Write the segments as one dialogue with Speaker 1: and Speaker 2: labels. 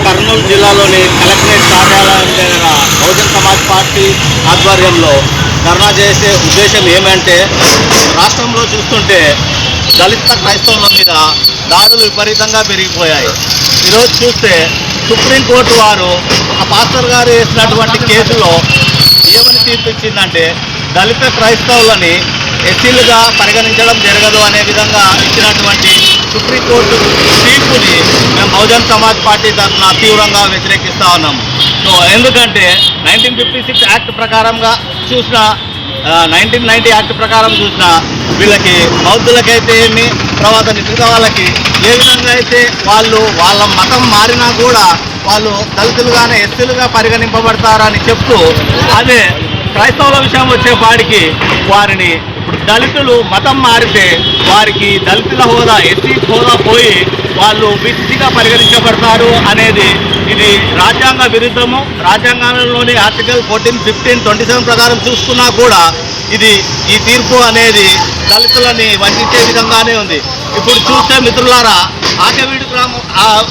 Speaker 1: కర్నూలు జిల్లాలోని కలెక్టరేట్ కార్యాలయం దగ్గర బహుజన్ సమాజ్ పార్టీ ఆధ్వర్యంలో ధర్నా చేసే ఉద్దేశం ఏమంటే, రాష్ట్రంలో చూస్తుంటే దళిత క్రైస్తవుల మీద దాడులు విపరీతంగా పెరిగిపోయాయి. ఈరోజు చూస్తే సుప్రీంకోర్టు వారు ఆ పాస్టర్ గారు వేసినటువంటి కేసులో ఏమని తీర్పిచ్చిందంటే, దళిత క్రైస్తవులని ఎస్సీలుగా పరిగణించడం జరగదు అనే విధంగా ఇచ్చినటువంటి సుప్రీంకోర్టు తీర్పుని మేము బహుజన్ సమాజ్ పార్టీ తరఫున తీవ్రంగా వ్యతిరేకిస్తూ ఉన్నాము. సో ఎందుకంటే 1956 యాక్ట్ ప్రకారంగా చూసిన 1990 యాక్ట్ ప్రకారం చూసిన వీళ్ళకి బౌద్ధులకైతే ఏమి, తర్వాత మిగతా వాళ్ళకి ఏ విధంగా అయితే వాళ్ళ మతం మారినా కూడా వాళ్ళు దళితులుగానే ఎస్సీలుగా పరిగణింపబడతారని చెప్తూ, అదే క్రైస్తవుల విషయం వచ్చేపాటికి వారిని ఇప్పుడు దళితులు మతం మారితే వారికి దళితుల హోదా, ఎస్సీ హోదా పోయి వాళ్ళు బీసీగా పరిగణించబడతారు అనేది ఇది రాజ్యాంగ విరుద్ధము. రాజ్యాంగంలోని ఆర్టికల్ 14, 15, 27 ప్రకారం చూసుకున్నా కూడా ఈ తీర్పు అనేది దళితులని వంచే విధంగానే ఉంది. ఇప్పుడు చూస్తే మిత్రులారా, ఆకవీడు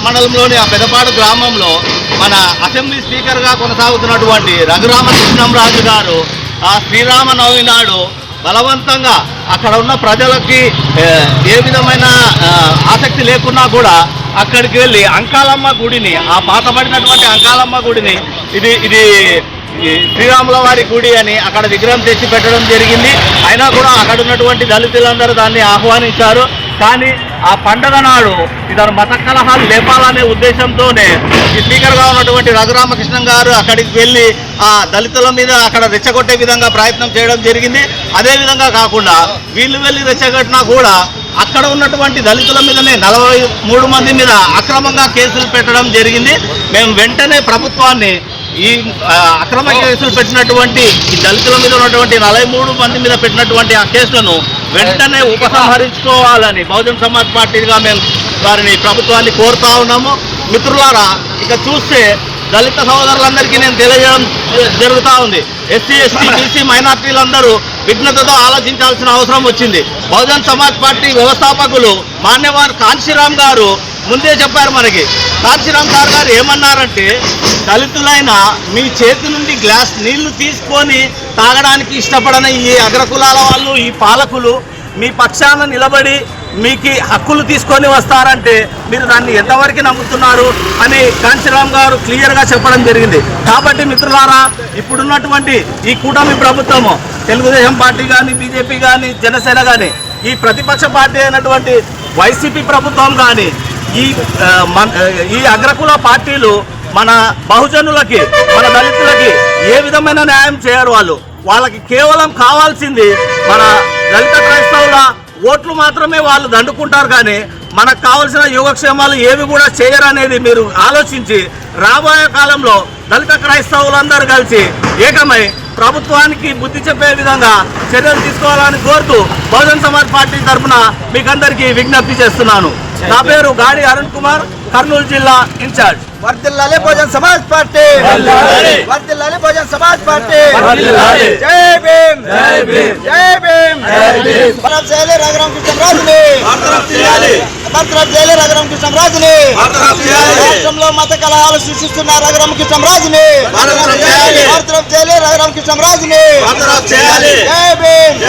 Speaker 1: మండలంలోని ఆ పెదపాడు గ్రామంలో మన అసెంబ్లీ స్పీకర్గా కొనసాగుతున్నటువంటి రఘురామకృష్ణంరాజు గారు ఆ శ్రీరామనవమి నాడు బలవంతంగా అక్కడ ఉన్న ప్రజలకి ఏ విధమైన ఆసక్తి లేకున్నా కూడా అక్కడికి వెళ్ళి అంకాలమ్మ గుడిని, ఆ పాతబడినటువంటి అంకాలమ్మ గుడిని, ఇది శ్రీరాముల వారి గుడి అని అక్కడ విగ్రహం తెచ్చి పెట్టడం జరిగింది. అయినా కూడా అక్కడ ఉన్నటువంటి దళితులందరూ దాన్ని ఆహ్వానించారు. కానీ ఆ పండుగ నాడు ఇతను మత కలహాలు లేపాలనే ఉద్దేశంతోనే ఈ స్పీకర్గా ఉన్నటువంటి రఘురామకృష్ణన్ గారు అక్కడికి వెళ్ళి ఆ దళితుల మీద అక్కడ రెచ్చగొట్టే విధంగా ప్రయత్నం చేయడం జరిగింది. అదేవిధంగా కాకుండా వీళ్ళు వెళ్ళి రెచ్చగొట్టినా కూడా అక్కడ ఉన్నటువంటి దళితుల మీదనే 43 మంది మీద అక్రమంగా కేసులు పెట్టడం జరిగింది. మేము వెంటనే ప్రభుత్వాన్ని ఈ అక్రమ కేసులు పెట్టినటువంటి ఈ దళితుల మీద ఉన్నటువంటి 43 మంది మీద పెట్టినటువంటి ఆ కేసులను వెంటనే ఉపసంహరించుకోవాలని బహుజన్ సమాజ్ పార్టీగా మేము వారిని ప్రభుత్వాన్ని కోరుతా ఉన్నాము. మిత్రులారా, ఇక చూస్తే దళిత సోదరులందరికీ నేను తెలియజేయడం జరుగుతూ ఉంది. ఎస్సీ, ఎస్టీ, బీసీ మైనార్టీలందరూ విఘ్నతతో ఆలోచించాల్సిన అవసరం వచ్చింది. బహుజన్ సమాజ్ పార్టీ వ్యవస్థాపకులు మాన్యవారు కాంశీరామ్ గారు ముందే చెప్పారు మనకి. కాంశీరామ్ గారు ఏమన్నారంటే, దళితులైన మీ చేతి నుండి గ్లాస్ నీళ్లు తీసుకొని తాగడానికి ఇష్టపడని ఈ అగ్రకులాల వాళ్ళు, ఈ పాలకులు మీ పక్షాన నిలబడి మీకు హక్కులు తీసుకొని వస్తారంటే మీరు దాన్ని ఎంతవరకు నమ్ముతున్నారు అని కాంశీరామ్ గారు క్లియర్గా చెప్పడం జరిగింది. కాబట్టి మిత్రులారా, ఇప్పుడున్నటువంటి ఈ కూటమి ప్రభుత్వము, తెలుగుదేశం పార్టీ కానీ, బీజేపీ కానీ, జనసేన కానీ, ఈ ప్రతిపక్ష పార్టీ అయినటువంటి వైసీపీ ప్రభుత్వం కానీ, ఈ అగ్రకుల పార్టీలు మన బహుజనులకి, మన దళితులకి ఏ విధమైన న్యాయం చేయరు. వాళ్ళకి కేవలం కావాల్సింది మన దళిత క్రైస్తవుల ఓట్లు మాత్రమే వాళ్ళు దండుకుంటారు. కానీ మనకు కావాల్సిన యోగక్షేమాలు ఏవి కూడా చేయరనేది మీరు ఆలోచించి రాబోయే కాలంలో దళిత క్రైస్తవులందరూ కలిసి ఏకమై ప్రభుత్వానికి బుద్ధి చెప్పే విధంగా చర్యలు తీసుకోవాలని కోరుతూ బహుజన్ సమాజ్ పార్టీ తరఫున మీకందరికీ విజ్ఞప్తి చేస్తున్నాను. నా పేరు గాడి అరుణ్ కుమార్, కర్నూలు జిల్లా ఇన్ఛార్జ్.
Speaker 2: వర్ధిల్లాలి బహుజన్ సమాజ్ పార్టీ, వర్ధిల్లాలి బహుజన్ సమాజ్ పార్టీ. జై భీమ్, జై భీమ్, జై భీమ్. బర్తరఫ్ చేయాలి రఘురామకృష్ణంరాజుని, బర్తరఫ్ చేయాలి రఘురామకృష్ణంరాజుని. రాష్ట్రంలో మత కలహాలు సృష్టిస్తున్న రఘురామకృష్ణంరాజుని బర్తరఫ్ చేయాలి రఘురామకృష్ణంరాజుని. జై భీమ్.